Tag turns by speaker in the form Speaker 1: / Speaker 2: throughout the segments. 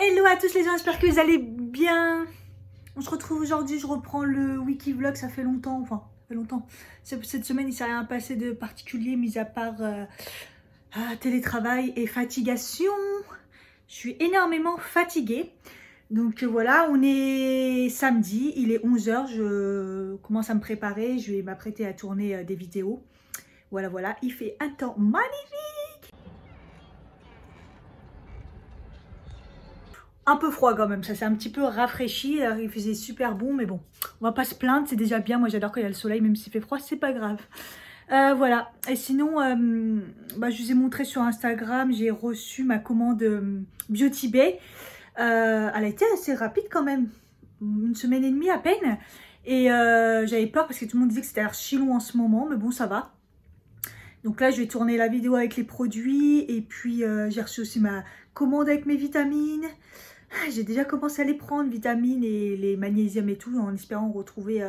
Speaker 1: Hello à tous les gens, j'espère que vous allez bien. On se retrouve aujourd'hui, je reprends le wiki vlog, ça fait longtemps, Cette semaine il s'est rien passé de particulier, mis à part télétravail et fatigation. Je suis énormément fatiguée. Donc voilà, on est samedi, il est 11 h, je commence à me préparer, je vais m'apprêter à tourner des vidéos. Voilà, il fait un temps magnifique. Un peu froid quand même, ça s'est un petit peu rafraîchi, il faisait super bon, mais bon, on va pas se plaindre, c'est déjà bien. Moi j'adore quand il y a le soleil, même s'il fait froid, c'est pas grave. Voilà, et sinon, je vous ai montré sur Instagram, j'ai reçu ma commande Beauty Bay. Elle a été assez rapide quand même, une semaine et demie à peine. Et j'avais peur parce que tout le monde disait que c'était archi long en ce moment, mais bon, ça va. Donc là, je vais tourner la vidéo avec les produits. Et puis, j'ai reçu aussi ma commande avec mes vitamines. J'ai déjà commencé à les prendre, vitamines et les magnésiums et tout, en espérant retrouver...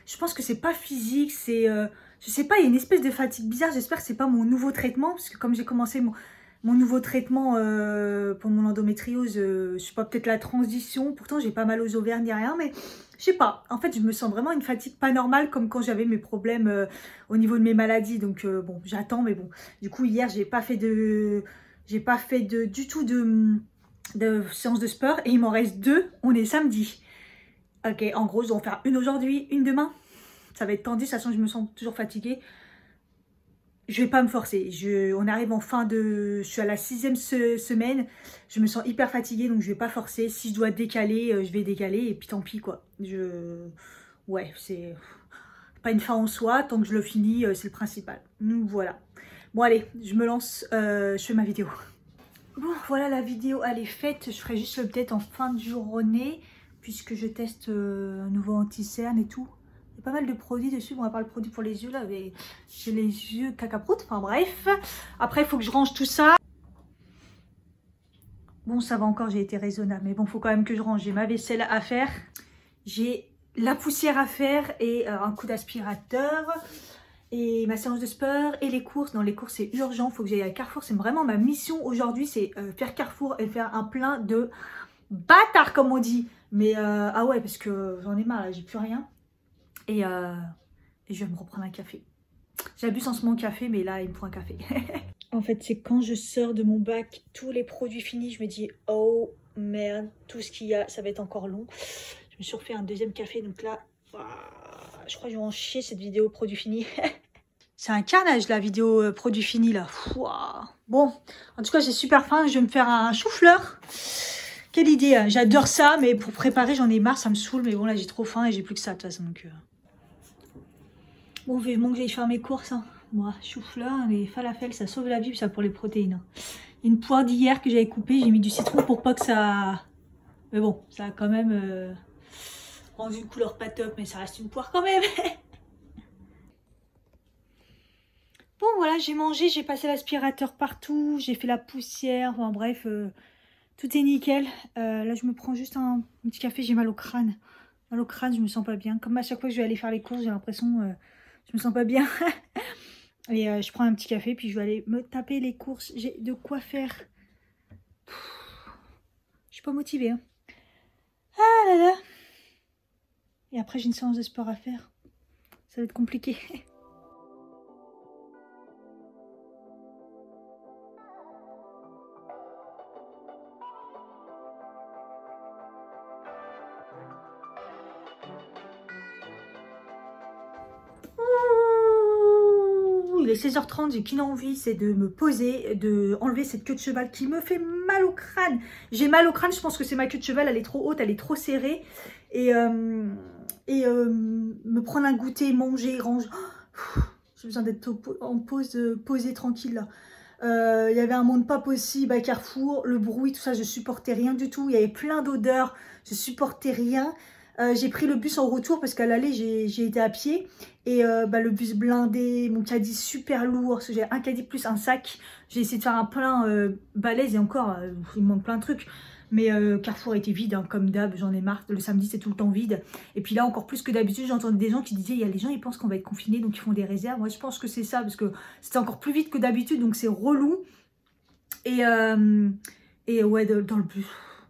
Speaker 1: je pense que c'est pas physique, c'est... je sais pas, il y a une espèce de fatigue bizarre. J'espère que c'est pas mon nouveau traitement, parce que comme j'ai commencé mon nouveau traitement pour mon endométriose, je sais pas, peut-être la transition. Pourtant, j'ai pas mal aux ovaires ni rien, mais je sais pas. En fait, je me sens vraiment une fatigue pas normale, comme quand j'avais mes problèmes au niveau de mes maladies. Donc, bon, j'attends, mais bon. Du coup, hier, j'ai pas fait du tout de séance de sport et il m'en reste 2. On est samedi. Ok, en gros, je vais en faire une aujourd'hui, une demain. Ça va être tendu, sachant que je me sens toujours fatiguée. Je vais pas me forcer. On arrive en fin de... Je suis à la 6e semaine. Je me sens hyper fatiguée, donc je vais pas forcer. Si je dois décaler, je vais décaler. Et puis tant pis, quoi. Ouais, c'est pas une fin en soi. Tant que je le finis, c'est le principal. Donc voilà. Bon, allez, je me lance. Je fais ma vidéo. Bon, voilà, la vidéo, elle est faite. Je ferai juste l'update en fin de journée, puisque je teste un nouveau anti-cerne et tout. Il y a pas mal de produits dessus. Bon, à part le produit pour les yeux, là, mais j'ai les yeux cacaproute. Enfin, bref. Après, il faut que je range tout ça. Bon, ça va encore, j'ai été raisonnable. Mais bon, il faut quand même que je range. J'ai ma vaisselle à faire. J'ai la poussière à faire et un coup d'aspirateur. Et ma séance de sport et les courses. Non, les courses c'est urgent, il faut que j'aille à Carrefour. C'est vraiment ma mission aujourd'hui, c'est faire Carrefour et faire un plein de bâtards comme on dit. Mais ah ouais, parce que j'en ai marre, j'ai plus rien. Et je vais me reprendre un café. J'abuse en ce moment au café, mais là il me faut un café. En fait, c'est quand je sors de mon bac, tous les produits finis, je me dis oh merde, tout ce qu'il y a, ça va être encore long. Je me suis refait un deuxième café, donc là... Je crois que je vais en chier cette vidéo produit fini. C'est un carnage la vidéo produit fini là. Ouah. Bon, en tout cas j'ai super faim. Je vais me faire un chou-fleur. Quelle idée, hein. J'adore ça, mais pour préparer j'en ai marre, ça me saoule. Mais bon là j'ai trop faim et j'ai plus que ça de toute façon. Donc, bon, vivement que j'aille faire mes courses. Hein. Moi, chou-fleur, les falafels, ça sauve la vie, ça pour les protéines. Hein. Une poire d'hier que j'avais coupée, j'ai mis du citron pour pas que ça... Mais bon, ça a quand même... rendu une couleur pas top, mais ça reste une poire quand même. Bon voilà, j'ai mangé, j'ai passé l'aspirateur partout, j'ai fait la poussière, enfin bref, tout est nickel. Là je me prends juste un petit café, j'ai mal au crâne. Mal au crâne, je me sens pas bien. Comme à chaque fois que je vais aller faire les courses, j'ai l'impression je me sens pas bien. Et je prends un petit café, puis je vais aller me taper les courses. J'ai de quoi faire. Je suis pas motivée. Hein. Ah là là. Et après, j'ai une séance de sport à faire. Ça va être compliqué. Il est 16 h 30, j'ai qu'une envie, c'est de me poser, de enlever cette queue de cheval qui me fait mal au crâne. J'ai mal au crâne, je pense que c'est ma queue de cheval, elle est trop haute, elle est trop serrée. Et me prendre un goûter, manger, ranger. J'ai besoin d'être en pause, posée tranquille là. Il y avait un monde pas possible à Carrefour, le bruit, tout ça, je supportais rien du tout. Il y avait plein d'odeurs, je supportais rien. J'ai pris le bus en retour parce qu'à l'aller, j'ai été à pied. Et le bus blindé, mon caddie super lourd, parce que j'ai un caddie plus un sac. J'ai essayé de faire un plein balèze et encore, il me manque plein de trucs. Mais Carrefour était vide, hein, comme d'hab, j'en ai marre. Le samedi, c'est tout le temps vide. Et puis là, encore plus que d'habitude, j'entendais des gens qui disaient, il y a les gens, ils pensent qu'on va être confinés, donc ils font des réserves. Moi, je pense que c'est ça, parce que c'était encore plus vite que d'habitude, donc c'est relou. Et ouais, dans le bus,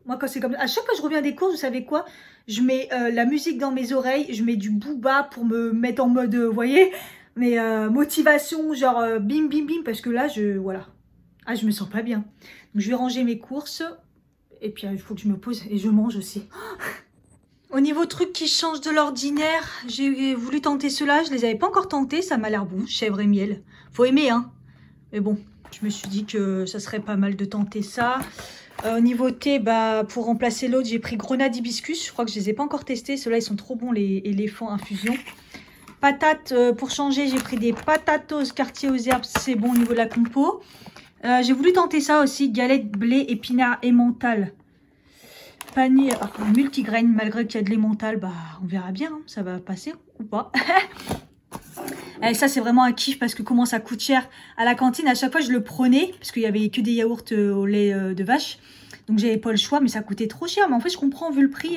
Speaker 1: Moi, quand c'est comme à chaque fois que je reviens des courses, vous savez quoi? Je mets la musique dans mes oreilles, je mets du booba pour me mettre en mode, vous voyez, mais motivation, genre bim bim bim, parce que là, voilà. Ah, je me sens pas bien. Donc, je vais ranger mes courses et puis il faut que je me pose et je mange aussi. Au niveau truc qui change de l'ordinaire, j'ai voulu tenter cela, je les avais pas encore tentés, ça m'a l'air bon, chèvre et miel. Faut aimer, hein. Mais bon, je me suis dit que ça serait pas mal de tenter ça. Au niveau thé, bah, pour remplacer l'autre, j'ai pris grenade hibiscus. Je crois que je les ai pas encore testés. Ceux-là, ils sont trop bons, les éléphants infusion. Patates, pour changer, j'ai pris des potatoes quartier aux herbes. C'est bon au niveau de la compo. J'ai voulu tenter ça aussi, galette, blé, épinards et mental. Panier multigraines, malgré qu'il y a de l'emmental, bah on verra bien, hein, ça va passer ou pas. Et ça c'est vraiment un kiff parce que comment ça coûte cher à la cantine, à chaque fois je le prenais parce qu'il y avait que des yaourts au lait de vache, donc j'avais pas le choix, mais ça coûtait trop cher. Mais en fait je comprends vu le prix,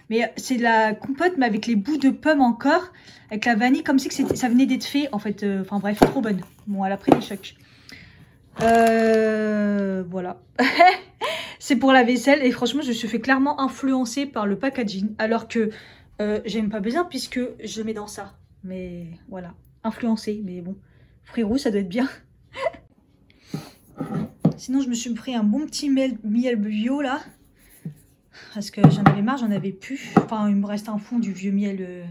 Speaker 1: mais c'est de la compote mais avec les bouts de pommes encore, avec la vanille comme si que ça venait d'être fait en fait. Enfin bref, trop bonne. Bon, elle a pris des chocs. Voilà. C'est pour la vaisselle et franchement je me suis fait clairement influencer par le packaging alors que j'aime pas besoin puisque je le mets dans ça. Mais voilà, influencé, mais bon, frérot ça doit être bien. Sinon je me suis pris un bon petit miel bio là parce que j'en avais marre, j'en avais plus. Enfin il me reste un fond du vieux miel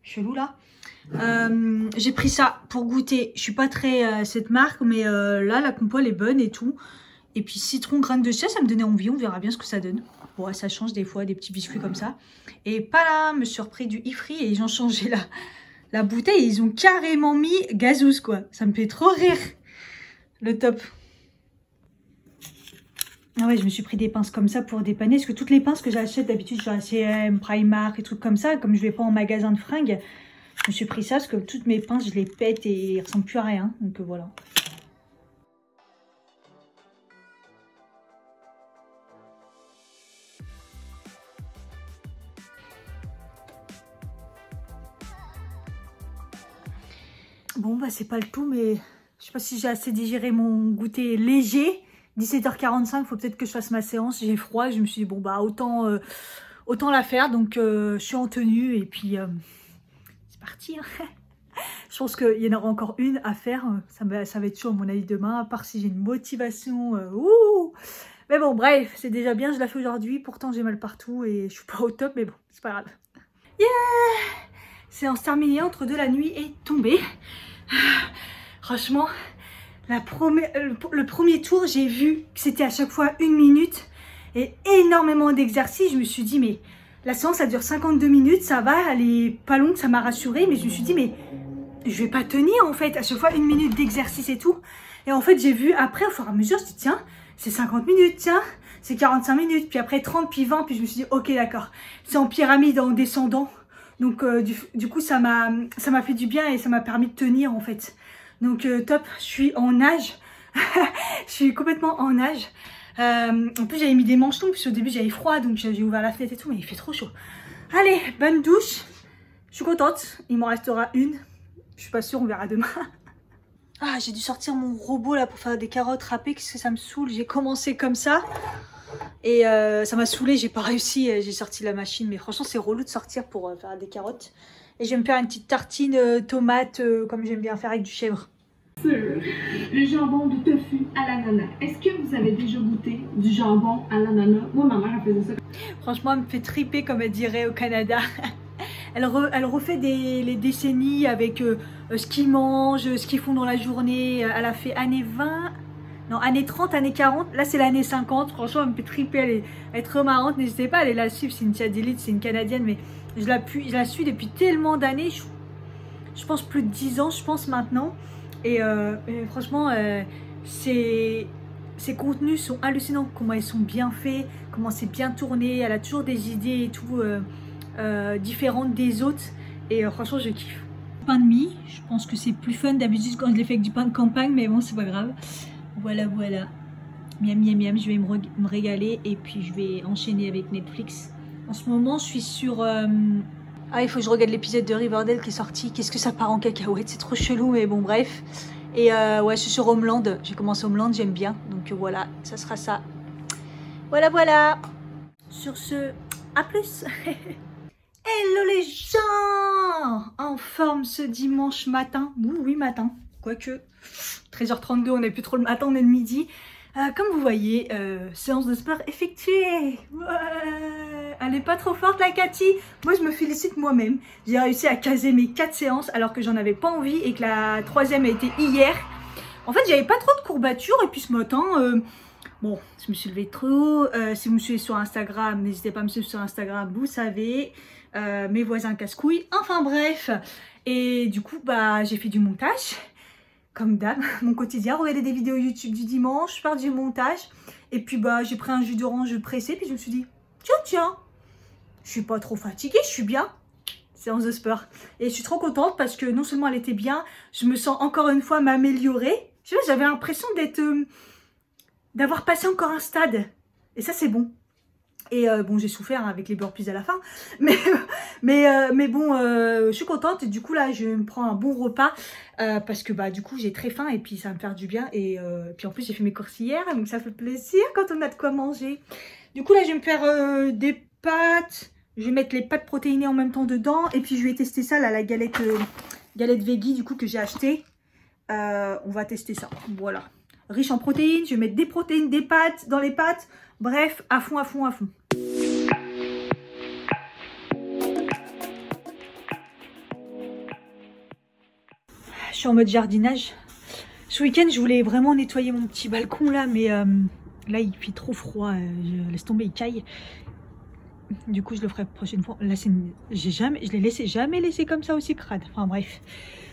Speaker 1: chelou là. J'ai pris ça pour goûter. Je suis pas très cette marque, mais là la compo elle est bonne et tout. Et puis citron, graines de chia, ça me donnait envie. On verra bien ce que ça donne. Bon, ça change des fois des petits biscuits comme ça. Et pas là, me suis repris du ifri et ils ont changé la bouteille. Et ils ont carrément mis gazouze quoi. Ça me fait trop rire. Le top. Ah ouais, je me suis pris des pinces comme ça pour dépanner. Parce que toutes les pinces que j'achète d'habitude, genre H&M, Primark et trucs comme ça, comme je vais pas en magasin de fringues, je me suis pris ça parce que toutes mes pinces, je les pète et ils ressemblent plus à rien. Donc voilà. Bon, bah c'est pas le tout, mais je sais pas si j'ai assez digéré mon goûter léger. 17h45, il faut peut-être que je fasse ma séance. J'ai froid, je me suis dit, bon, bah autant la faire. Donc, je suis en tenue et puis c'est parti. Hein. Je pense qu'il y en aura encore une à faire. Ça va être chaud à mon avis demain, à part si j'ai une motivation. Mais bon, bref, c'est déjà bien, je la fais aujourd'hui. Pourtant, j'ai mal partout et je suis pas au top, mais bon, c'est pas grave. Yeah! Séance terminée, entre deux, la nuit est tombée. Franchement, le premier tour, j'ai vu que c'était à chaque fois 1 minute et énormément d'exercices. Je me suis dit, mais la séance, ça dure 52 minutes, ça va, elle est pas longue, ça m'a rassurée. Mais je me suis dit, mais je vais pas tenir en fait, à chaque fois 1 minute d'exercice et tout. Et en fait, j'ai vu après, au fur et à mesure, je me suis dit, tiens, c'est 50 minutes, tiens, c'est 45 minutes, puis après 30, puis 20, puis je me suis dit, ok, d'accord, c'est en pyramide, en descendant. Donc du coup ça m'a fait du bien et ça m'a permis de tenir en fait. Donc top, je suis en nage. Je suis complètement en nage. En plus j'avais mis des manches longues puisque au début j'avais froid donc j'ai ouvert la fenêtre et tout, mais il fait trop chaud. Allez, bonne douche. Je suis contente, il m'en restera une. Je suis pas sûre, on verra demain. Ah, j'ai dû sortir mon robot là pour faire des carottes râpées parce que ça me saoule. J'ai commencé comme ça. Et ça m'a saoulé, j'ai pas réussi, j'ai sorti la machine, mais franchement c'est relou de sortir pour faire des carottes. Et je vais me faire une petite tartine tomate comme j'aime bien faire avec du chèvre.
Speaker 2: Le jambon de tofu à l'ananas. Est-ce que vous avez déjà goûté du jambon à l'ananas? Moi ma mère elle faisait ça.
Speaker 1: Franchement elle me fait triper comme elle dirait au Canada. Elle refait les décennies avec ce qu'ils mangent, ce qu'ils font dans la journée. Elle a fait années 20... Non, années 30, années 40, là c'est l'année 50, franchement elle me fait triper, elle est trop marrante, n'hésitez pas à aller la suivre, c'est une Tchadélite, c'est une Canadienne, mais je la suis depuis tellement d'années, je pense plus de 10 ans, je pense maintenant, et franchement ses contenus sont hallucinants, comment ils sont bien faits, comment c'est bien tourné, elle a toujours des idées et tout différentes des autres, et franchement je kiffe. Pain de mie, je pense que c'est plus fun d'habitude quand je l'ai fait avec du pain de campagne, mais bon c'est pas grave. Voilà, voilà. Miam, miam, miam. Je vais me régaler et puis je vais enchaîner avec Netflix. En ce moment, je suis sur... Ah, il faut que je regarde l'épisode de Riverdale qui est sorti. Qu'est-ce que ça part en cacahuète? C'est trop chelou, mais bon, bref. Et ouais, je suis sur Homeland. J'ai commencé Homeland, j'aime bien. Donc voilà, ça sera ça. Voilà, voilà. Sur ce, à plus. Hello les gens, en forme ce dimanche matin. Oui, matin, quoique 13h32, on n'est plus trop le matin, on est le midi. Comme vous voyez, séance de sport effectuée. Ouais. Elle n'est pas trop forte la Cathy. Moi je me félicite moi-même. J'ai réussi à caser mes 4 séances alors que j'en avais pas envie et que la 3e a été hier. En fait j'avais pas trop de courbatures et puis ce matin, bon, je me suis levée trop. Si vous me suivez sur Instagram, n'hésitez pas à me suivre sur Instagram, vous savez. Mes voisins casse-couilles. Enfin bref. Et du coup, bah j'ai fait du montage. Comme d'hab, mon quotidien, regarder des vidéos YouTube du dimanche, faire du montage. Et puis bah j'ai pris un jus d'orange pressé, puis je me suis dit, tiens, je suis pas trop fatiguée, je suis bien. Séance de sport. Et je suis trop contente parce que non seulement elle était bien, je me sens encore une fois m'améliorer. Je sais pas, j'avais l'impression d'avoir passé encore un stade. Et ça c'est bon. Et bon, j'ai souffert avec les burpees à la fin, mais bon, je suis contente. Et du coup là, je me prends un bon repas parce que bah du coup j'ai très faim et puis ça va me faire du bien. Et puis en plus j'ai fait mes courses hier, donc ça fait plaisir quand on a de quoi manger. Du coup là, je vais me faire des pâtes. Je vais mettre les pâtes protéinées en même temps dedans. Et puis je vais tester ça là, la galette veggie du coup que j'ai acheté. On va tester ça. Voilà. Riche en protéines, je vais mettre des protéines, des pâtes dans les pâtes. Bref, à fond. Je suis en mode jardinage. Ce week-end, je voulais vraiment nettoyer mon petit balcon là, mais là, il fait trop froid. Je laisse tomber, il caille. Du coup, je le ferai la prochaine fois. Là, je l'ai jamais laissé comme ça aussi crade. Enfin bref,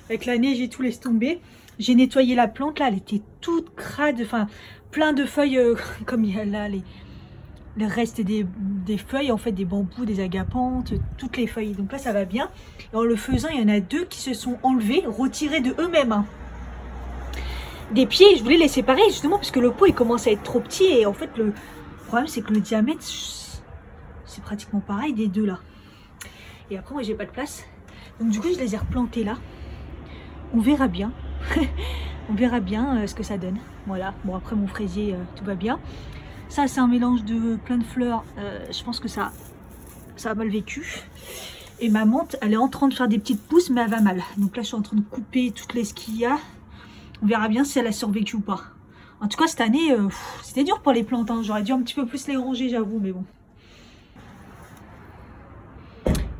Speaker 1: avec la neige et tout, laisse tomber. J'ai nettoyé la plante là, elle était toute crade. Enfin, plein de feuilles, comme il y a là le reste des feuilles, en fait, des bambous, des agapanthes, toutes les feuilles. Donc là, ça va bien. Et en le faisant, il y en a 2 qui se sont enlevés, retirés de eux-mêmes. Hein. Des pieds, je voulais les séparer justement parce que le pot, il commence à être trop petit. Et en fait, le problème, c'est que le diamètre, c'est pratiquement pareil des 2 là. Et après, moi, j'ai pas de place. Donc du coup, je les ai replantés là. On verra bien. On verra bien ce que ça donne. Voilà. Bon, après, mon fraisier, tout va bien. Ça, c'est un mélange de plein de fleurs. Je pense que ça a mal vécu. Et ma menthe, elle est en train de faire des petites pousses, mais elle va mal. Donc là, je suis en train de couper toutes les qu'il y a. On verra bien si elle a survécu ou pas. En tout cas, cette année, c'était dur pour les plantes. Hein. J'aurais dû un petit peu plus les ranger, j'avoue, mais bon.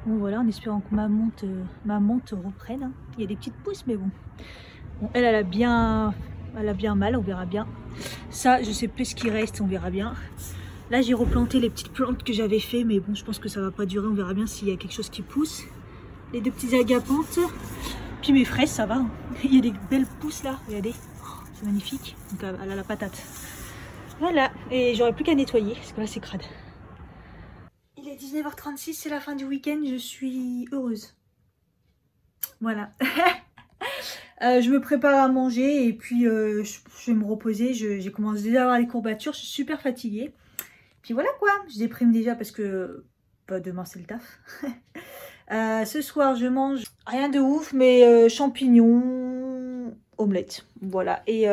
Speaker 1: Bon, voilà, en espérant que ma menthe reprenne. Hein. Il y a des petites pousses, mais bon. Bon, elle a bien mal, on verra bien. Ça, je sais plus ce qui reste, on verra bien. Là, j'ai replanté les petites plantes que j'avais fait, mais bon, je pense que ça va pas durer. On verra bien s'il y a quelque chose qui pousse. Les 2 petits agapanthes. Puis mes fraises, ça va. Hein. Il y a des belles pousses là, regardez. Oh, c'est magnifique. Donc, elle a la patate. Voilà, et j'aurais plus qu'à nettoyer, parce que là, c'est crade. Il est 19h36, c'est la fin du week-end. Je suis heureuse. Voilà. Je me prépare à manger et puis je vais me reposer. J'ai commencé déjà à avoir les courbatures. Je suis super fatiguée. Puis voilà quoi. Je déprime déjà parce que bah, demain c'est le taf. Ce soir je mange rien de ouf, mais champignons, omelette. Voilà. Et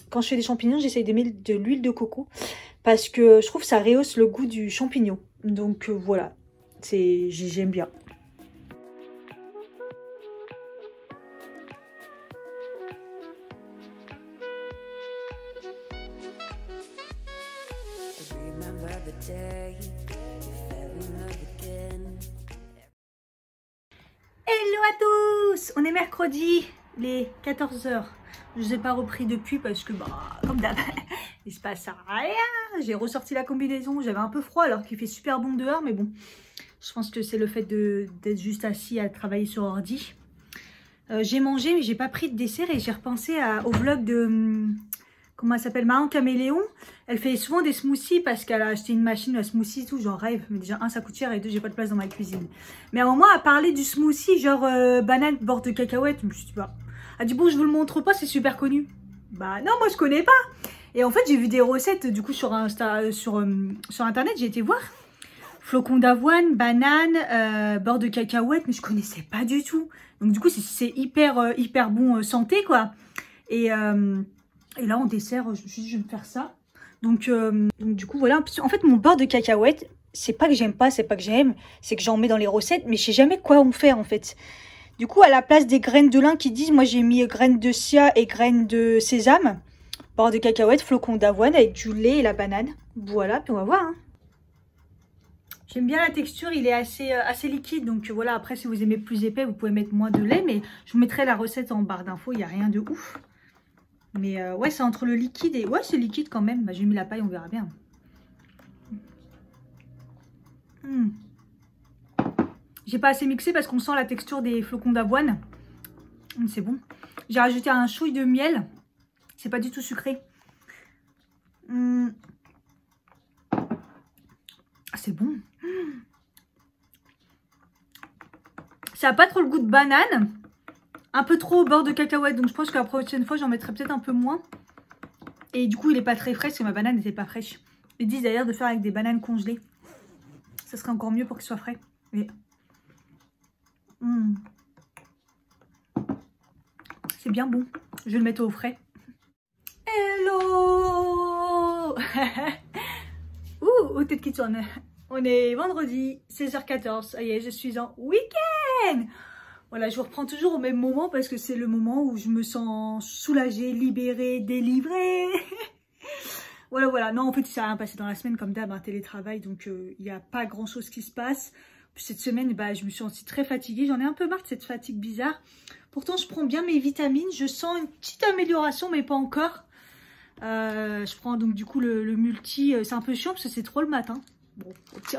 Speaker 1: quand je fais des champignons, j'essaye de mettre de l'huile de coco parce que je trouve que ça rehausse le goût du champignon. Donc voilà. J'aime bien. Hello à tous! On est mercredi, les 14h. Je ne vous ai pas repris depuis parce que, bah, comme d'hab, il se passe rien. J'ai ressorti la combinaison, j'avais un peu froid alors qu'il fait super bon dehors, mais bon, je pense que c'est le fait d'être juste assis à travailler sur ordi. J'ai mangé, mais j'ai pas pris de dessert et j'ai repensé au vlog de... Comment elle s'appelle, Maman Caméléon. Elle fait souvent des smoothies parce qu'elle a acheté une machine à smoothie et tout. J'en rêve. Mais déjà, 1, ça coûte cher et 2, j'ai pas de place dans ma cuisine. Mais à un moment, elle parlait du smoothie genre banane, beurre de cacahuète. Je me suis dit, bah. Elle dit, bon, je vous le montre pas, c'est super connu. Bah non, moi, je connais pas. Et en fait, j'ai vu des recettes du coup sur Internet. J'ai été voir. Flocons d'avoine, banane, beurre de cacahuète. Mais je connaissais pas du tout. Donc du coup, c'est hyper bon santé, quoi. Et là, en dessert, je me suis dit, je vais me faire ça. Donc du coup, voilà. En fait, mon beurre de cacahuète, c'est pas que j'aime pas, c'est pas que j'aime, c'est que j'en mets dans les recettes, mais je sais jamais quoi en faire en fait. Du coup, à la place des graines de lin qui disent, moi j'ai mis graines de chia et graines de sésame, beurre de cacahuète, flocons d'avoine avec du lait et la banane. Voilà, puis on va voir. Hein. J'aime bien la texture, il est assez liquide, donc voilà, après si vous aimez plus épais, vous pouvez mettre moins de lait, mais je vous mettrai la recette en barre d'infos, il n'y a rien de ouf. Mais ouais, c'est entre le liquide et... Ouais, c'est liquide quand même, bah, j'ai mis la paille, on verra bien. J'ai pas assez mixé parce qu'on sent la texture des flocons d'avoine. C'est bon. J'ai rajouté un chouille de miel, c'est pas du tout sucré. C'est bon. Ça n'a pas trop le goût de banane. Un peu trop au beurre de cacahuète. Donc je pense que la prochaine fois, j'en mettrai peut-être un peu moins. Et du coup, il n'est pas très frais parce que ma banane n'était pas fraîche. Ils disent d'ailleurs de faire avec des bananes congelées. Ça serait encore mieux pour qu'il soit frais. Mais... c'est bien bon. Je vais le mettre au frais. Hello. Ouh, tête qui tourne. On est vendredi, 16h14. Ça y est, je suis en week-end. Voilà, je vous reprends toujours au même moment parce que c'est le moment où je me sens soulagée, libérée, délivrée. Voilà. Non, en fait, il s'est rien passé dans la semaine comme d'hab, un télétravail. Donc, il n'y a pas grand-chose qui se passe. Puis, cette semaine, bah, je me suis sentie très fatiguée. J'en ai un peu marre de cette fatigue bizarre. Pourtant, je prends bien mes vitamines. Je sens une petite amélioration, mais pas encore. Je prends donc du coup le multi. C'est un peu chiant parce que c'est 3 le matin. Bon,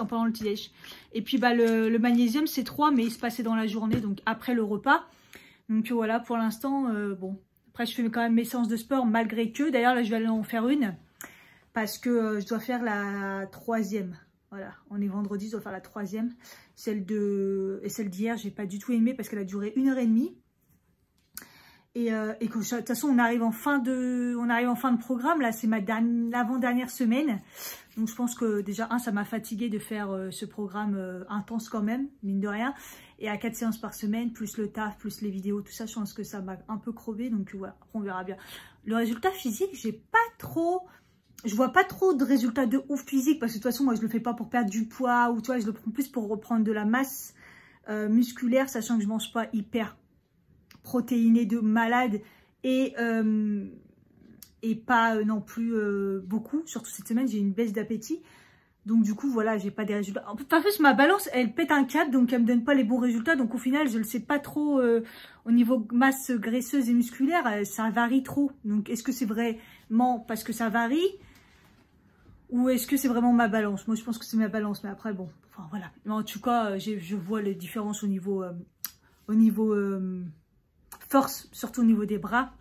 Speaker 1: pendant le petit-déj. Et puis bah, le magnésium, c'est 3, mais il se passait dans la journée, donc après le repas. Donc voilà, pour l'instant, bon. Après, je fais quand même mes séances de sport, malgré que. D'ailleurs, là, je vais aller en faire une. Parce que je dois faire la 3e. Voilà, on est vendredi, je dois faire la 3e. Celle d'hier, j'ai pas du tout aimé parce qu'elle a duré 1h30. Et que de toute façon, on arrive en fin de programme. Là, c'est l'avant-dernière semaine. Donc, je pense que déjà, ça m'a fatiguée de faire ce programme intense quand même, mine de rien. Et à 4 séances par semaine, plus le taf, plus les vidéos, tout ça, je pense que ça m'a un peu crevé. Donc, voilà, on verra bien. Le résultat physique, je vois pas trop de résultats de ouf physique. Parce que de toute façon, moi, je le fais pas pour perdre du poids. Ou tu vois, je le prends plus pour reprendre de la masse musculaire, sachant que je mange pas hyper protéiné de malade et pas non plus beaucoup. Surtout cette semaine, j'ai une baisse d'appétit. Donc du coup, voilà, j'ai pas des résultats. En fait, ma balance, elle pète un câble, donc elle me donne pas les bons résultats. Donc au final, je le sais pas trop au niveau masse graisseuse et musculaire, ça varie trop. Donc est-ce que c'est vraiment parce que ça varie ou est-ce que c'est vraiment ma balance? Moi, je pense que c'est ma balance, mais après, bon, enfin voilà. Mais en tout cas, je vois les différences au niveau force, surtout au niveau des bras.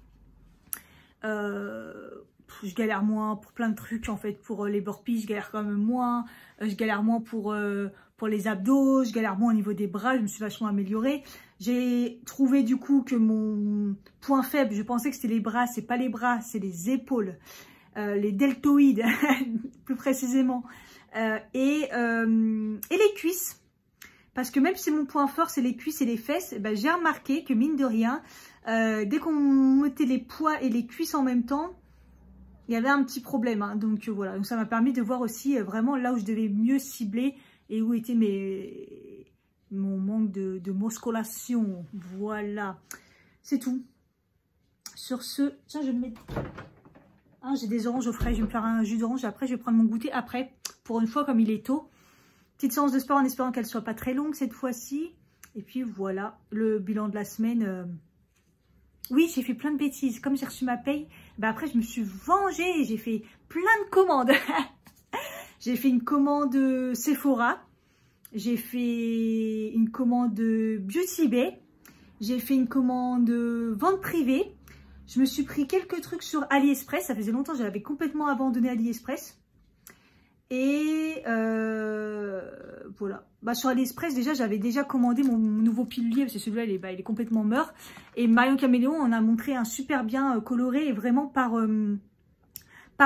Speaker 1: Je galère moins pour plein de trucs en fait. Pour les burpees, je galère quand même moins. Je galère moins pour les abdos. Je galère moins au niveau des bras. Je me suis vachement améliorée. J'ai trouvé du coup que mon point faible, je pensais que c'était les bras. C'est pas les bras, c'est les épaules. Les deltoïdes, plus précisément. Et les cuisses. Parce que même si mon point fort, c'est les cuisses et les fesses, ben, j'ai remarqué que mine de rien, dès qu'on mettait les poids et les cuisses en même temps, il y avait un petit problème. Hein. Donc voilà, donc ça m'a permis de voir aussi vraiment là où je devais mieux cibler et où était mon manque de musculation. Voilà, c'est tout. Sur ce, tiens, je vais me mettre... Hein, j'ai des oranges au frais, je vais me faire un jus d'orange. Après, je vais prendre mon goûter après, pour une fois, comme il est tôt. Petite séance de sport en espérant qu'elle ne soit pas très longue cette fois-ci. Et puis voilà, le bilan de la semaine. Oui, j'ai fait plein de bêtises. Comme j'ai reçu ma paye, ben après je me suis vengée et j'ai fait plein de commandes. J'ai fait une commande Sephora. J'ai fait une commande Beauty Bay. J'ai fait une commande vente privée. Je me suis pris quelques trucs sur AliExpress. Ça faisait longtemps que j'avais complètement abandonné AliExpress. Et voilà. Bah, sur AliExpress, déjà, j'avais déjà commandé mon nouveau pilulier, parce que celui-là, il est complètement mort. Et Marion Caméléon en a montré un super bien coloré, et vraiment par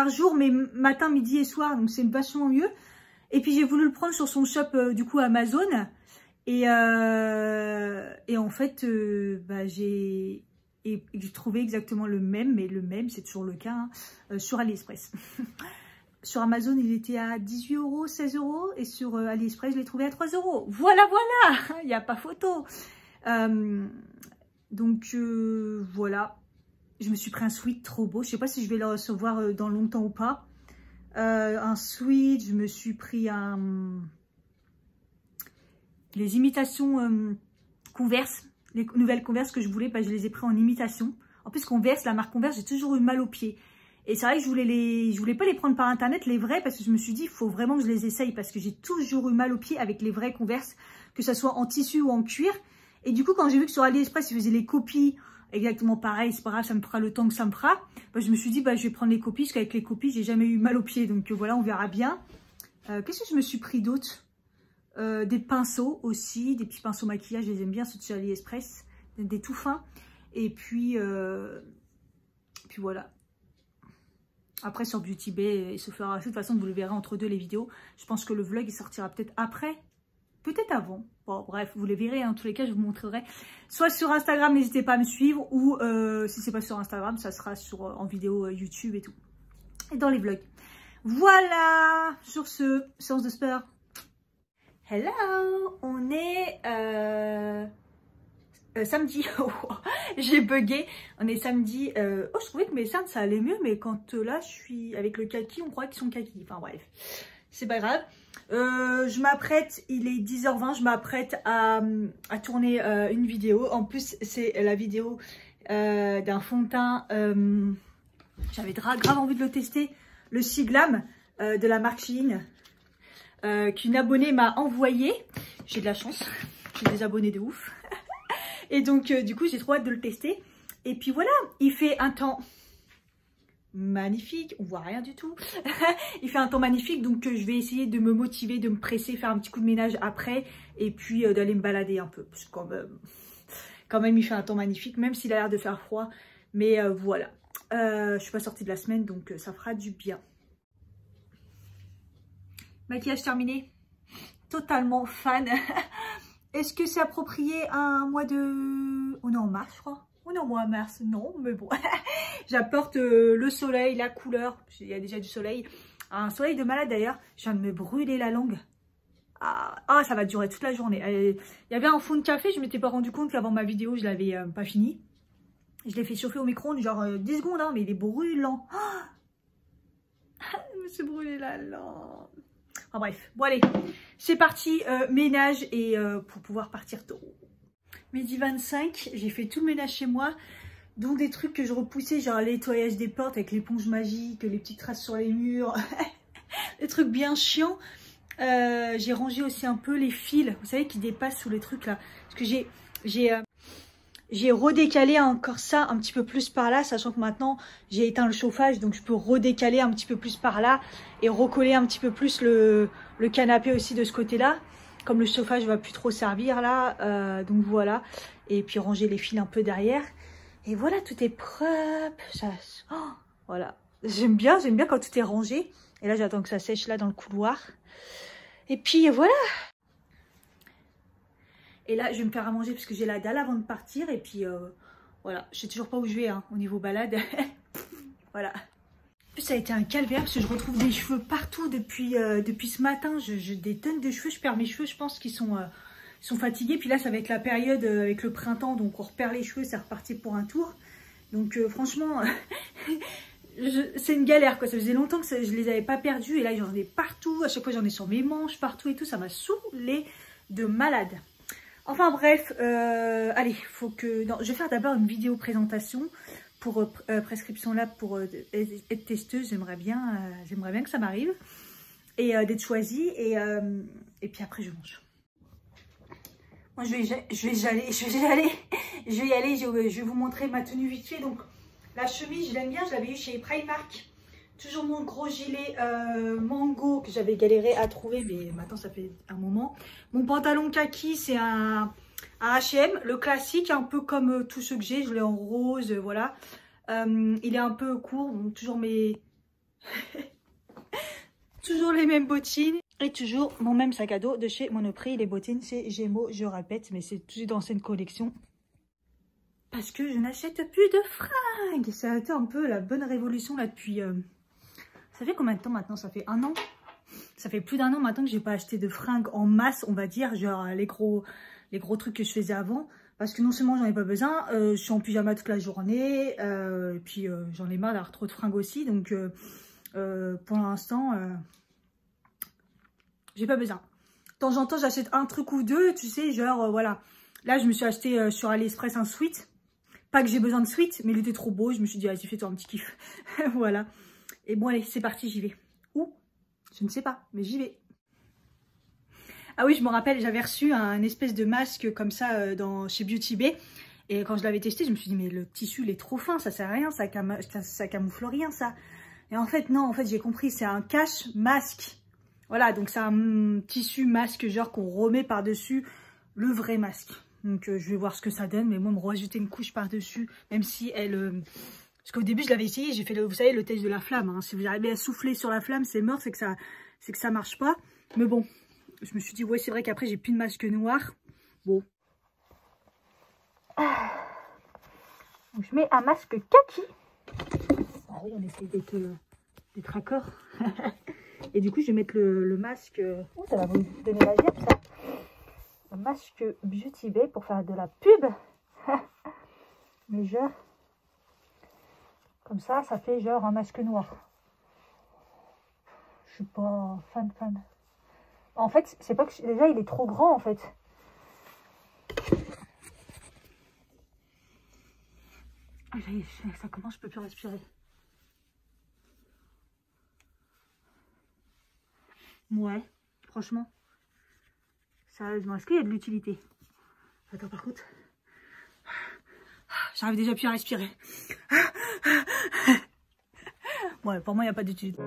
Speaker 1: jour, mais matin, midi et soir. Donc, c'est vachement mieux. Et puis, j'ai voulu le prendre sur son shop, du coup, Amazon. Et en fait, bah, j'ai trouvé exactement le même, mais le même, c'est toujours le cas, hein, sur AliExpress. Sur Amazon, il était à 18 €, 16 €. Et sur AliExpress, je l'ai trouvé à 3 €. Voilà, voilà. Il n'y a pas photo. Donc, voilà. Je me suis pris un sweat trop beau. Je ne sais pas si je vais le recevoir dans longtemps ou pas. Un sweat. Je me suis pris les imitations Converse. Les nouvelles Converse que je voulais, je les ai pris en imitation. En plus, Converse, la marque Converse, j'ai toujours eu mal aux pieds. Et c'est vrai que je voulais pas les prendre par internet, les vrais, parce que je me suis dit, il faut vraiment que je les essaye, parce que j'ai toujours eu mal aux pieds avec les vrais Converse, que ce soit en tissu ou en cuir. Et du coup, quand j'ai vu que sur AliExpress, ils faisaient les copies exactement pareil, c'est pas grave, ça me fera le temps que ça me fera. Je me suis dit, je vais prendre les copies, parce qu'avec les copies, j'ai jamais eu mal aux pieds. Donc voilà, on verra bien. Qu'est-ce que je me suis pris d'autre? Des pinceaux aussi, des petits pinceaux maquillage, je les aime bien, ceux de chez AliExpress, des tout fins. Et puis voilà. Après sur Beauty Bay, il se fera. De toute façon, vous le verrez entre deux les vidéos. Je pense que le vlog il sortira peut-être après, peut-être avant. Bon, bref, vous les verrez. En tous les cas, je vous montrerai. Soit sur Instagram, n'hésitez pas à me suivre. Ou si c'est pas sur Instagram, ça sera en vidéo YouTube et tout. Et dans les vlogs. Voilà. Sur ce, séance de sport. Hello. On est samedi. J'ai bugué. On est samedi. Je trouvais que mes cernes ça allait mieux, mais quand là je suis avec le kaki, on croit qu'ils sont kaki. Enfin bref, c'est pas grave. Je m'apprête, il est 10h20, je m'apprête à tourner une vidéo. En plus, c'est la vidéo d'un fond de teint. J'avais grave envie de le tester. Le Siglam de la marque Shein, qu'une abonnée m'a envoyé. J'ai de la chance. J'ai des abonnés de ouf. Et donc, du coup, j'ai trop hâte de le tester. Et puis voilà, il fait un temps magnifique. On voit rien du tout. Il fait un temps magnifique. Donc, je vais essayer de me motiver, de me presser, faire un petit coup de ménage après. Et puis, d'aller me balader un peu. Parce que quand même, il fait un temps magnifique. Même s'il a l'air de faire froid. Mais voilà. Je suis pas sortie de la semaine. Donc, ça fera du bien. Maquillage terminé. Totalement fan. Est-ce que c'est approprié à un mois de... On est en mars, je crois. On est en mois de mars. Non, mais bon. J'apporte le soleil, la couleur. Il y a déjà du soleil. Un soleil de malade d'ailleurs. Je viens de me brûler la langue. Ah, ça va durer toute la journée. Il y avait un fond de café. Je ne m'étais pas rendu compte qu'avant ma vidéo, je l'avais pas fini. Je l'ai fait chauffer au micro-ondes, genre 10 secondes. Hein, mais il est brûlant. Je me suis brûlé la langue. Enfin bref, bon allez, c'est parti, ménage et pour pouvoir partir tôt. Midi 25, j'ai fait tout le ménage chez moi, donc des trucs que je repoussais, genre le nettoyage des portes avec l'éponge magique, les petites traces sur les murs, des trucs bien chiants. J'ai rangé aussi un peu les fils, vous savez, qui dépassent sous les trucs là, parce que j'ai redécalé encore ça un petit peu plus par là, sachant que maintenant j'ai éteint le chauffage, donc je peux redécaler un petit peu plus par là et recoller un petit peu plus le canapé aussi de ce côté-là, comme le chauffage va plus trop servir là, donc voilà. Et puis ranger les fils un peu derrière. Et voilà, tout est propre. Voilà, j'aime bien quand tout est rangé. Et là, j'attends que ça sèche là dans le couloir. Et puis voilà. Et là, je vais me faire à manger parce que j'ai la dalle avant de partir. Et puis, voilà. Je sais toujours pas où je vais, hein, au niveau balade. Voilà. En plus, ça a été un calvaire parce que je retrouve des cheveux partout depuis ce matin. J'ai des tonnes de cheveux. Je perds mes cheveux, je pense qu'ils sont fatigués. Puis là, ça va être la période avec le printemps. Donc, on repère les cheveux. C'est reparti pour un tour. Donc, franchement, c'est une galère, quoi. Ça faisait longtemps que je les avais pas perdus. Et là, j'en ai partout. À chaque fois, j'en ai sur mes manches, partout et tout. Ça m'a saoulée de malade. Enfin bref, allez, faut que... Non, je vais faire d'abord une vidéo présentation pour Prescription Lab pour être testeuse. J'aimerais bien que ça m'arrive et d'être choisie et puis après je mange. Moi je vais y aller, je vais vous montrer ma tenue vite fait. Donc la chemise, je l'aime bien, je l'avais eu chez Primark. Toujours mon gros gilet mango que j'avais galéré à trouver, mais maintenant ça fait un moment. Mon pantalon kaki, c'est un H&M, le classique, un peu comme tous ceux que j'ai. Je l'ai en rose, voilà. Il est un peu court, donc toujours toujours les mêmes bottines. Et toujours mon même sac à dos de chez Monoprix. Les bottines, c'est Gémeaux, je répète, mais c'est toujours d'ancienne collection. Parce que je n'achète plus de fringues. Ça a été un peu la bonne révolution là depuis... Ça fait combien de temps maintenant? Ça fait 1 an? Ça fait plus d'1 an maintenant que j'ai pas acheté de fringues en masse, on va dire, genre les gros trucs que je faisais avant. Parce que non seulement j'en ai pas besoin, je suis en pyjama toute la journée, et puis j'en ai marre d'avoir trop de fringues aussi. Donc pour l'instant, j'ai pas besoin. De temps en temps, j'achète un truc ou deux, tu sais, genre voilà. Là, je me suis acheté sur AliExpress un sweat. Pas que j'ai besoin de sweat, mais il était trop beau. Je me suis dit, vas-y, fais-toi un petit kiff. Voilà. Et bon, allez, c'est parti, j'y vais. Où? Je ne sais pas, mais j'y vais. Ah oui, je me rappelle, j'avais reçu un espèce de masque comme ça chez Beauty Bay. Et quand je l'avais testé, je me suis dit, mais le tissu, il est trop fin, ça sert à rien, ça camoufle rien, ça. Et en fait, non, en fait, j'ai compris, c'est un cache-masque. Voilà, donc c'est un tissu masque, genre qu'on remet par-dessus le vrai masque. Donc je vais voir ce que ça donne, mais moi, me rajouter une couche par-dessus, même si elle... Parce qu'au début, je l'avais essayé, j'ai fait, vous savez, le test de la flamme. Hein. Si vous arrivez à souffler sur la flamme, c'est mort, c'est que ça marche pas. Mais bon, je me suis dit, ouais, c'est vrai qu'après, j'ai plus de masque noir. Bon. Donc, je mets un masque kaki. Ah oui, on essaie d'être raccord. Et du coup, je vais mettre le masque... Oh, ça va vous donner la gerbe, ça. Un masque Beauty Bay pour faire de la pub. Mais genre... Comme ça fait genre un masque noir. Je suis pas fan. En fait, c'est pas que... Déjà, il est trop grand, en fait. Ah, ça commence, je peux plus respirer. Ouais, franchement. Sérieusement, est-ce qu'il y a de l'utilité? Attends, par contre... J'arrive déjà plus à respirer. Ouais, pour moi, il n'y a pas d'utilité.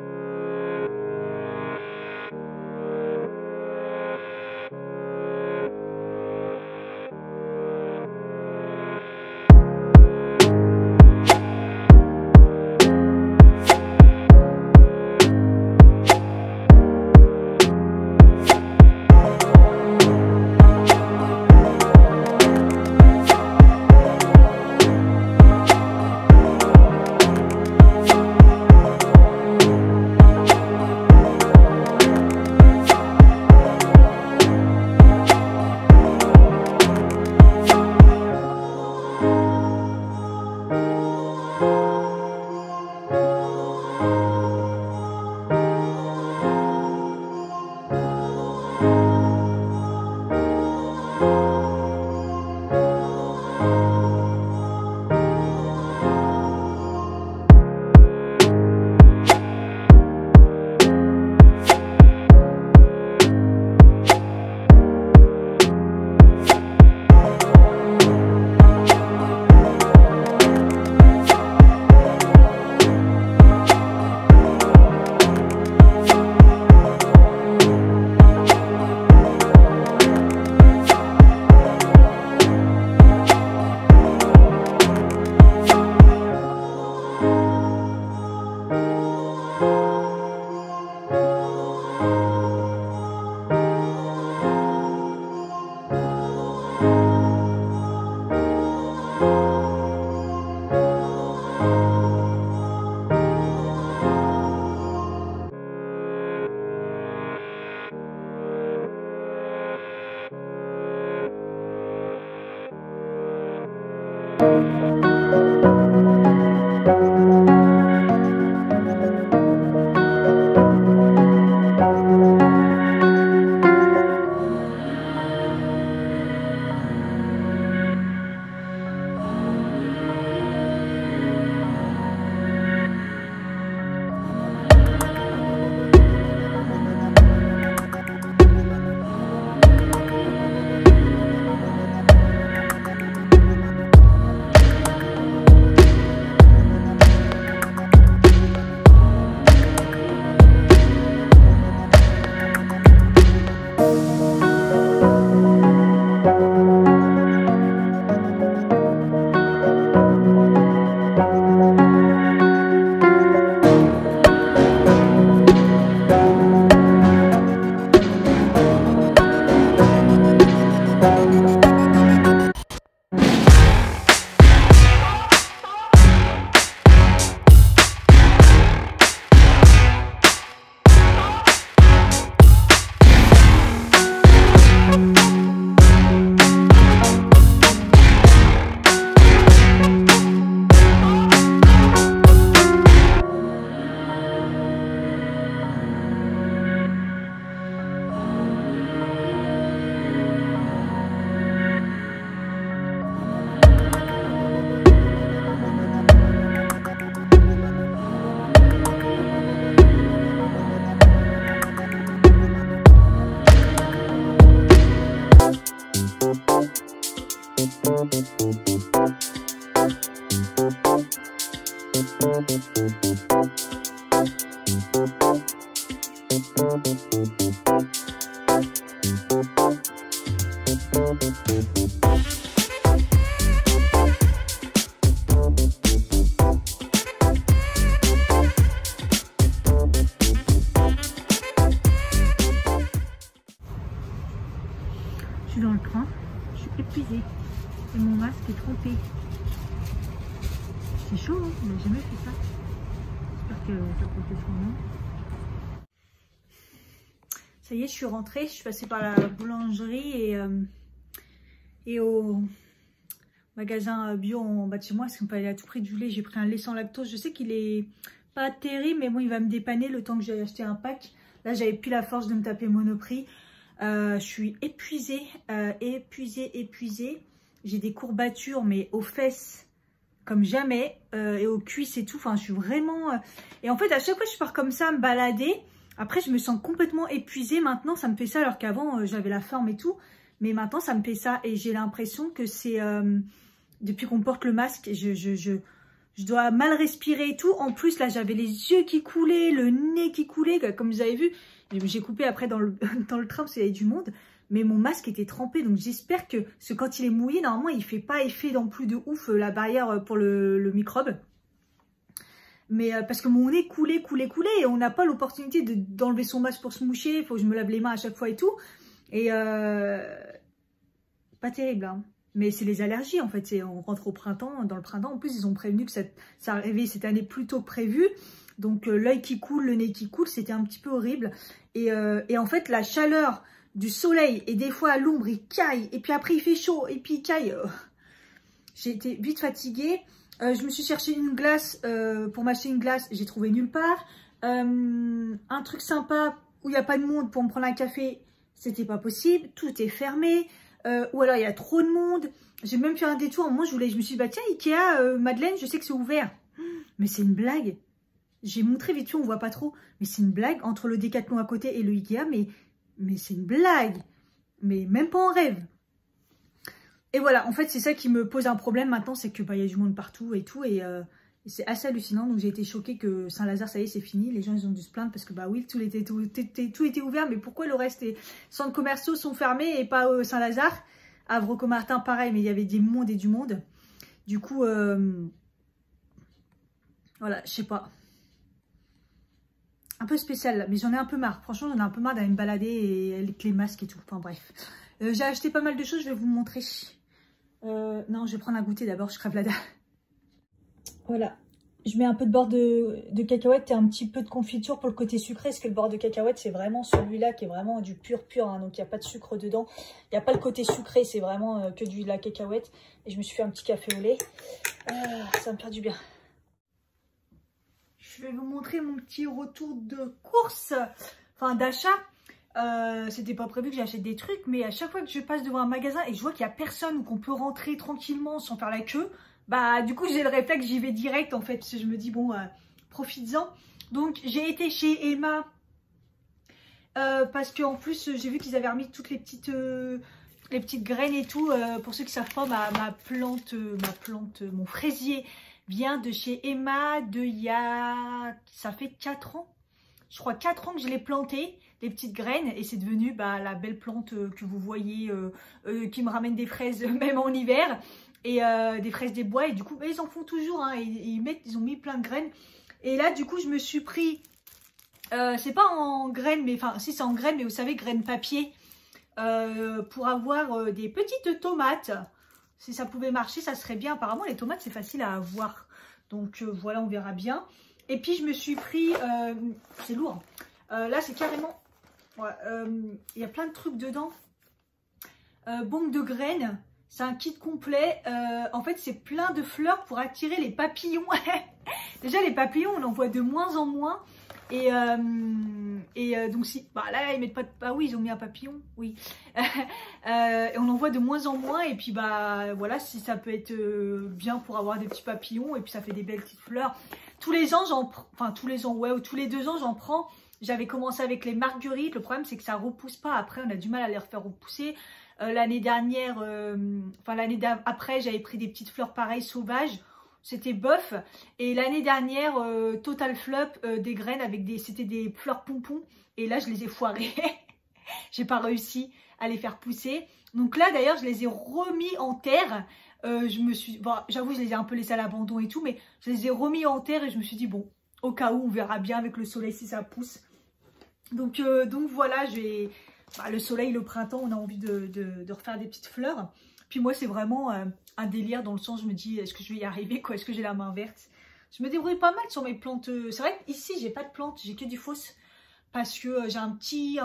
Speaker 1: suis dans le train, je suis épuisée et mon masque est trempé. C'est chaud, hein, on n'a jamais fait ça. J'espère que ça protège vraiment. Ça y est, je suis rentrée, je suis passée par la boulangerie et au magasin bio en bas de chez moi, parce qu'on peut aller à tout prix du lait. J'ai pris un lait sans lactose. Je sais qu'il est pas terrible, mais bon, il va me dépanner le temps que j'ai acheté un pack. Là, j'avais plus la force de me taper Monoprix. Je suis épuisée, épuisée. J'ai des courbatures, mais aux fesses comme jamais, et aux cuisses et tout. Enfin, je suis vraiment... Et en fait, à chaque fois que je pars comme ça, me balader, après, je me sens complètement épuisée. Maintenant, ça me fait ça, alors qu'avant, j'avais la forme et tout. Mais maintenant, ça me fait ça. Et j'ai l'impression que c'est... depuis qu'on porte le masque, je dois mal respirer et tout. En plus, là, j'avais les yeux qui coulaient, le nez qui coulait, comme vous avez vu. J'ai coupé après dans le train parce qu'il y avait du monde. Mais mon masque était trempé. Donc, j'espère que quand il est mouillé, normalement, il ne fait pas effet non plus de ouf, la barrière pour le microbe. Mais parce que mon nez coulait. Et on n'a pas l'opportunité d'enlever son masque pour se moucher. Il faut que je me lave les mains à chaque fois et tout. Et pas terrible, hein. Mais c'est les allergies, en fait. On rentre au printemps, dans le printemps. En plus, ils ont prévenu que ça arrivait cette année plus tôt que prévu. Donc, l'œil qui coule, le nez qui coule, c'était un petit peu horrible. Et en fait, la chaleur du soleil, et des fois à l'ombre, il caille. Et puis après, il fait chaud, et puis il caille. J'ai été vite fatiguée. Je me suis cherché une glace pour m'acheter une glace. J'ai trouvé nulle part. Un truc sympa où il n'y a pas de monde pour me prendre un café, c'était pas possible. Tout est fermé. Ou alors il y a trop de monde. J'ai même fait un détour. Moi, je me suis dit, bah tiens, Ikea, Madeleine, je sais que c'est ouvert. Mais c'est une blague. J'ai montré vite fait, on voit pas trop. Mais c'est une blague entre le Décathlon à côté et le Ikea. Mais c'est une blague. Mais même pas en rêve. Et voilà, en fait, c'est ça qui me pose un problème maintenant. C'est que y a du monde partout et tout. Et c'est assez hallucinant. Donc j'ai été choquée que Saint-Lazare, ça y est, c'est fini. Les gens, ils ont dû se plaindre parce que bah oui, tout était ouvert. Mais pourquoi le reste des centres commerciaux sont fermés et pas Saint-Lazare? Havre-Comartin, pareil, mais il y avait du monde. Du coup, voilà, je sais pas. Un peu spécial, mais j'en ai un peu marre. Franchement, j'en ai un peu marre d'aller me balader et avec les masques et tout. Enfin bref. J'ai acheté pas mal de choses, je vais vous montrer. Non, je vais prendre un goûter d'abord, je crève la dalle. Voilà. Je mets un peu de beurre de cacahuète et un petit peu de confiture pour le côté sucré. Parce que le beurre de cacahuète, c'est vraiment celui-là qui est vraiment du pur. Hein, donc, il n'y a pas de sucre dedans. Il n'y a pas le côté sucré, c'est vraiment que de la cacahuète. Et je me suis fait un petit café au lait. Ça va me faire du bien. Je vais vous montrer mon petit retour de course. Enfin, d'achat. C'était pas prévu que j'achète des trucs. Mais à chaque fois que je passe devant un magasin et je vois qu'il n'y a personne ou qu'on peut rentrer tranquillement sans faire la queue. Bah du coup j'ai le réflexe, j'y vais direct en fait, je me dis bon, profites-en. Donc j'ai été chez Emma, parce qu'en plus j'ai vu qu'ils avaient remis toutes les petites graines et tout. Pour ceux qui savent pas, ma plante, mon fraisier vient de chez Emma ça fait 4 ans. Je crois 4 ans que je l'ai planté, les petites graines, et c'est devenu la belle plante que vous voyez, qui me ramène des fraises même en hiver. Et des fraises des bois, et du coup ils en font toujours, hein, ils ont mis plein de graines. Et là du coup je me suis pris, c'est pas en graines, mais enfin si c'est en graines, mais vous savez, graines papier, pour avoir des petites tomates. Si ça pouvait marcher, ça serait bien. Apparemment les tomates c'est facile à avoir, donc voilà, on verra bien. Et puis je me suis pris, c'est lourd, là c'est carrément, il y a plein de trucs dedans, bombe de graines. C'est un kit complet. En fait, c'est plein de fleurs pour attirer les papillons. Déjà, les papillons, on en voit de moins en moins. Et donc, si... Bah, là, ils mettent pas de... Ah oui, ils ont mis un papillon. Oui. Et on en voit de moins en moins. Et puis, bah, voilà, si ça peut être bien pour avoir des petits papillons. Et puis, ça fait des belles petites fleurs. Tous les ans, j'en prends... Enfin, tous les ans, ouais. Ou tous les 2 ans, j'en prends. J'avais commencé avec les marguerites. Le problème, c'est que ça repousse pas. Après, on a du mal à les refaire repousser. L'année dernière, l'année après, j'avais pris des petites fleurs pareilles, sauvages. C'était bof. Et l'année dernière, total flop, des graines avec c'était des fleurs pompons. Et là, je les ai foirées. J'ai pas réussi à les faire pousser. Donc là, d'ailleurs, je les ai remis en terre. J'avoue, je les ai un peu laissés à l'abandon et tout. Mais je les ai remis en terre et je me suis dit, bon, au cas où, on verra bien avec le soleil si ça pousse. Donc voilà, bah, le soleil, le printemps, on a envie de refaire des petites fleurs. Puis moi, c'est vraiment un délire dans le sens, je me dis, est-ce que je vais y arriver, quoi? Est-ce que j'ai la main verte? Je me débrouille pas mal sur mes plantes. C'est vrai qu'ici, j'ai pas de plantes, j'ai que du fausse. Parce que j'ai un petit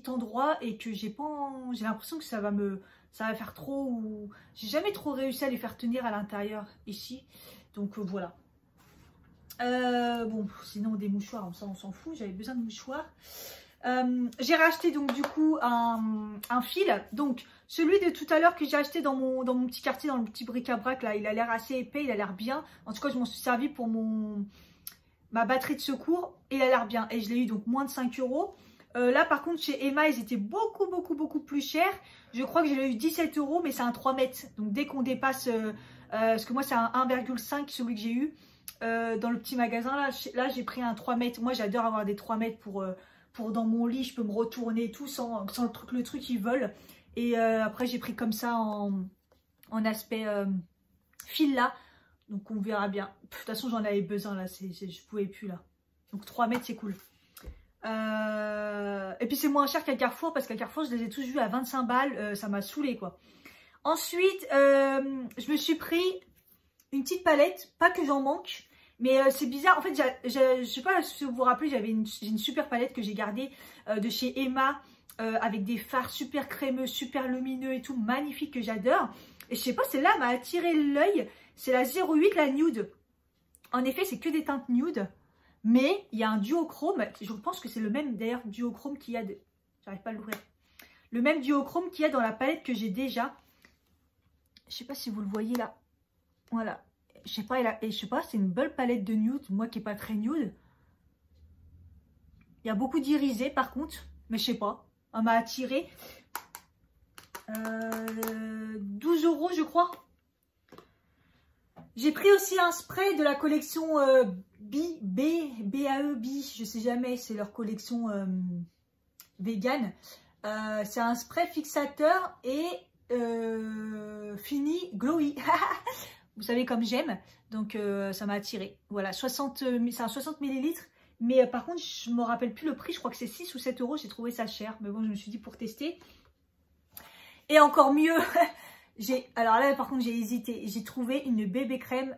Speaker 1: endroit et que j'ai l'impression que ça va faire trop. Ou j'ai jamais trop réussi à les faire tenir à l'intérieur ici. Donc voilà. Bon, sinon des mouchoirs, ça on s'en fout. J'avais besoin de mouchoirs. J'ai racheté donc du coup un fil. Donc celui de tout à l'heure que j'ai acheté dans mon petit quartier, dans le petit bric-à-brac là, il a l'air assez épais, il a l'air bien. En tout cas, je m'en suis servi pour ma batterie de secours et il a l'air bien. Et je l'ai eu donc moins de 5 €. Là par contre chez Emma ils étaient beaucoup plus chers. Je crois que j'ai eu 17 €, mais c'est un 3 mètres. Donc dès qu'on dépasse, parce que moi c'est un 1,5 celui que j'ai eu dans le petit magasin là j'ai pris un 3 mètres. Moi j'adore avoir des 3 mètres pour dans mon lit, je peux me retourner et tout sans le truc qui vole. Et après j'ai pris comme ça en aspect fil là. Donc on verra bien. De toute façon j'en avais besoin là, je pouvais plus là. Donc 3 mètres c'est cool. Et puis c'est moins cher qu'à Carrefour, parce qu'à Carrefour je les ai tous vus à 25 balles, ça m'a saoulé quoi. Ensuite je me suis pris une petite palette, pas que j'en manque, mais c'est bizarre. En fait je sais pas si vous vous rappelez, j'ai une super palette que j'ai gardée de chez Emma, avec des fards super crémeux, super lumineux et tout, magnifique, que j'adore. Et je sais pas, celle-là m'a attiré l'œil. C'est la 08, la nude. En effet, c'est que des teintes nude. Mais il y a un duochrome. Je pense que c'est le même d'ailleurs duochrome qu'il y a. J'arrive pas à l'ouvrir. Le même duochrome qu'il y a dans la palette que j'ai déjà. Je sais pas si vous le voyez là. Voilà. Je sais pas, c'est une belle palette de nude. Moi qui est pas très nude. Il y a beaucoup d'irisé par contre. Mais je sais pas. Elle m'a attiré. 12 € je crois. J'ai pris aussi un spray de la collection BAE, je sais jamais, c'est leur collection vegan. C'est un spray fixateur et fini glowy. Vous savez comme j'aime, donc ça m'a attiré. Voilà, c'est un 60 ml. Mais par contre, je ne me rappelle plus le prix, je crois que c'est 6 ou 7 €, j'ai trouvé ça cher. Mais bon, je me suis dit pour tester. Et encore mieux, alors là par contre j'ai hésité, j'ai trouvé une bébé crème,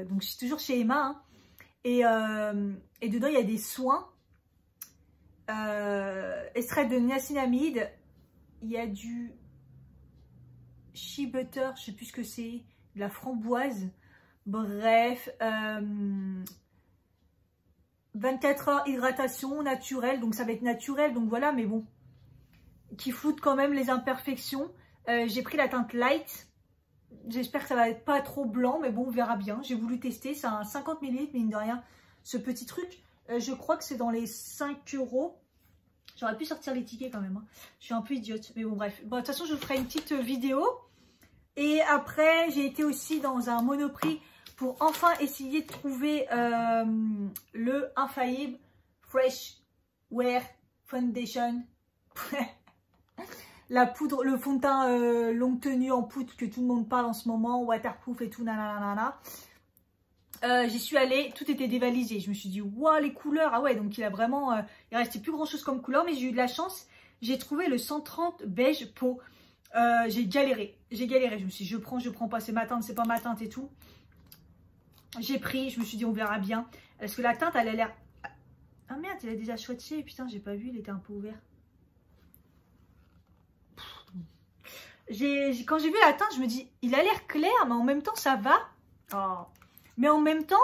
Speaker 1: donc je suis toujours chez Emma, hein, et dedans il y a des soins, extrait de niacinamide, il y a du shea butter, je sais plus ce que c'est, de la framboise, bref, 24 heures hydratation naturelle, donc ça va être naturel, donc voilà, mais bon, qui floute quand même les imperfections. J'ai pris la teinte light. J'espère que ça va être pas trop blanc, mais bon, on verra bien. J'ai voulu tester. C'est un 50 ml, mine de rien, ce petit truc. Je crois que c'est dans les 5 €. J'aurais pu sortir les tickets quand même. Hein. Je suis un peu idiote, mais bon, bref. Bon, de toute façon, je vous ferai une petite vidéo. Et après, j'ai été aussi dans un Monoprix pour enfin essayer de trouver le infaillible Fresh Wear Foundation. La poudre, le fond de teint longue tenue en poudre que tout le monde parle en ce moment, waterproof et tout, nanana. J'y suis allée, tout était dévalisé. Je me suis dit, waouh, les couleurs. Ah ouais, donc il a vraiment, il restait plus grand chose comme couleur, mais j'ai eu de la chance. J'ai trouvé le 130 beige peau. J'ai galéré. Je me suis dit, je prends pas, c'est ma teinte, c'est pas ma teinte et tout. J'ai pris, je me suis dit, on verra bien. Parce que la teinte, elle a l'air. Ah merde, il a déjà swatché. Putain, j'ai pas vu, il était un peu ouvert. Quand j'ai vu la teinte, je me dis, il a l'air clair, mais en même temps, ça va. Oh. Mais en même temps,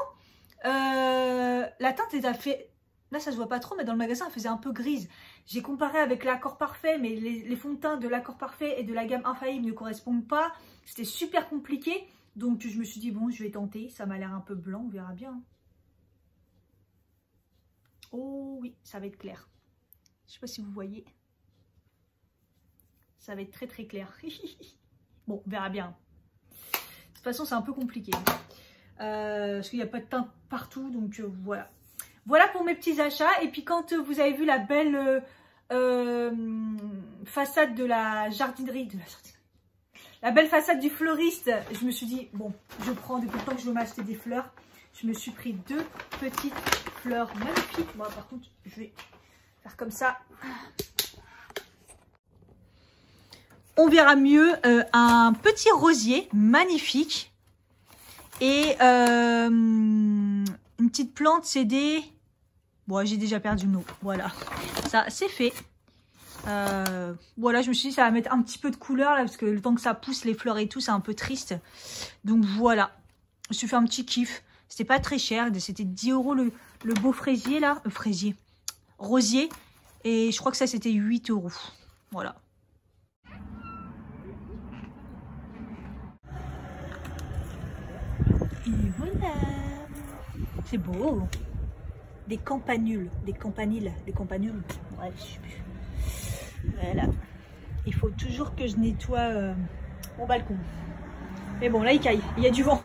Speaker 1: la teinte, elle a fait... Là, ça se voit pas trop, mais dans le magasin, elle faisait un peu grise. J'ai comparé avec l'Accord Parfait, mais les fonds de teint de l'Accord Parfait et de la gamme Infaillible ne correspondent pas. C'était super compliqué. Donc, je me suis dit, bon, je vais tenter. Ça m'a l'air un peu blanc, on verra bien. Oh oui, ça va être clair. Je sais pas si vous voyez. Ça va être très très clair. Bon, on verra bien. De toute façon, c'est un peu compliqué. Parce qu'il n'y a pas de teint partout. Donc voilà. Voilà pour mes petits achats. Et puis quand vous avez vu la belle façade de la jardinerie. La belle façade du fleuriste. Je me suis dit, bon, je prends depuis le temps que je veux m'acheter des fleurs. Je me suis pris 2 petites fleurs magnifiques. Moi, par contre, je vais Faire comme ça. On verra mieux un petit rosier magnifique. Et une petite plante CD. Bon, j'ai déjà perdu le nom. Voilà, ça c'est fait. Voilà, je me suis dit ça va mettre un petit peu de couleur là, parce que le temps que ça pousse les fleurs et tout, c'est un peu triste. Donc voilà, je me suis fait un petit kiff. C'était pas très cher, c'était 10 € le beau fraisier là. Rosier. Et je crois que ça c'était 8 €. Voilà. Et voilà. C'est beau. Des campanules. Des campaniles. Des campanules. Ouais, je sais plus. Voilà. Il faut toujours que je nettoie mon balcon. Mais bon, là il caille. Il y a du vent.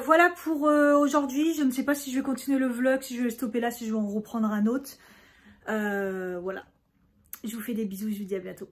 Speaker 1: Voilà pour aujourd'hui. Je ne sais pas si je vais continuer le vlog, si je vais stopper là, si je vais en reprendre un autre. Voilà. Je vous fais des bisous. Je vous dis à bientôt.